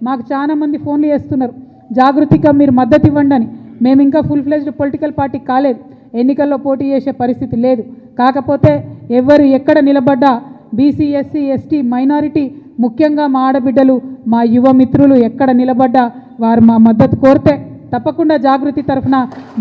మాకు చాలా మంది ఫోన్లు చేస్తున్నారు, జాగృతిగా మీరు మద్దతు ఇవ్వండి అని. మేము ఇంకా ఫుల్ ఫ్లెజ్డ్ పొలిటికల్ పార్టీ కాలేదు, ఎన్నికల్లో పోటీ చేసే పరిస్థితి లేదు. కాకపోతే ఎవరు ఎక్కడ నిలబడ్డా బీసీ ఎస్సీ ఎస్టీ మైనారిటీ, ముఖ్యంగా మా ఆడబిడ్డలు మా యువ మిత్రులు ఎక్కడ నిలబడ్డా వారు మా మద్దతు కోరితే తప్పకుండా జాగృతి తరఫున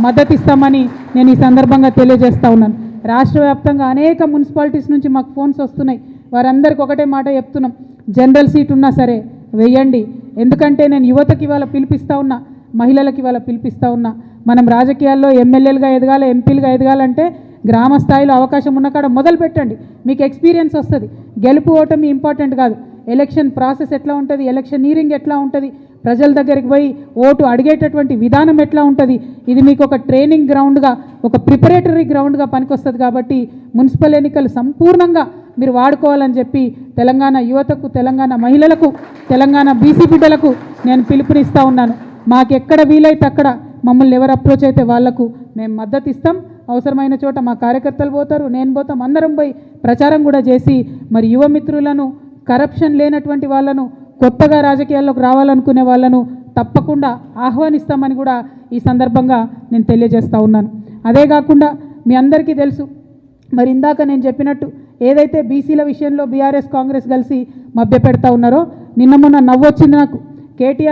మద్దతు ఇస్తామని నేను ఈ సందర్భంగా తెలియజేస్తా ఉన్నాను. రాష్ట్ర వ్యాప్తంగా అనేక మున్సిపాలిటీస్ నుంచి మాకు ఫోన్స్ వస్తున్నాయి. వారందరికీ ఒకటే మాట చెప్తున్నాం, జనరల్ సీట్ ఉన్నా సరే వెయ్యండి. ఎందుకంటే నేను యువతకి ఇవాళ పిలిపిస్తూ ఉన్నా, మహిళలకి ఇవాళ పిలిపిస్తూ ఉన్నా. మనం రాజకీయాల్లో ఎమ్మెల్యేలుగా ఎదగాలి, ఎంపీలుగా ఎదగాలంటే గ్రామ స్థాయిలో అవకాశం ఉన్న కాడ మొదలు పెట్టండి, మీకు ఎక్స్పీరియన్స్ వస్తుంది. గెలుపు ఓటమి ఇంపార్టెంట్ కాదు, ఎలక్షన్ ప్రాసెస్ ఎట్లా ఉంటుంది, ఎలక్షనీరింగ్ ఎట్లా ఉంటుంది, ప్రజల దగ్గరికి పోయి ఓటు అడిగేటటువంటి విధానం ఎట్లా ఉంటుంది, ఇది మీకు ఒక ట్రైనింగ్ గ్రౌండ్గా, ఒక ప్రిపరేటరీ గ్రౌండ్గా పనికొస్తుంది. కాబట్టి మున్సిపల్ ఎన్నికలు సంపూర్ణంగా మీరు వాడుకోవాలని చెప్పి తెలంగాణ యువతకు, తెలంగాణ మహిళలకు, తెలంగాణ బీసీ బిడ్డలకు నేను పిలుపునిస్తూ ఉన్నాను. మాకెక్కడ వీలైతే అక్కడ మమ్మల్ని ఎవరు అప్రోచ్ అయితే వాళ్లకు మేము మద్దతు ఇస్తాం. అవసరమైన చోట మా కార్యకర్తలు పోతారు, నేను పోతాం, అందరం పోయి ప్రచారం కూడా చేసి మరి యువ మిత్రులను, కరప్షన్ లేనటువంటి వాళ్ళను, కొత్తగా రాజకీయాల్లోకి రావాలనుకునే వాళ్ళను తప్పకుండా ఆహ్వానిస్తామని కూడా ఈ సందర్భంగా నేను తెలియజేస్తూ ఉన్నాను. అదే కాకుండా మీ అందరికీ తెలుసు, మరి ఇందాక నేను చెప్పినట్టు ఏదైతే బీసీల విషయంలో బీఆర్ఎస్ కాంగ్రెస్ కలిసి మభ్యపెడతా ఉన్నారో, నిన్న మొన్న నవ్వొచ్చింది నాకు. కేటీఆర్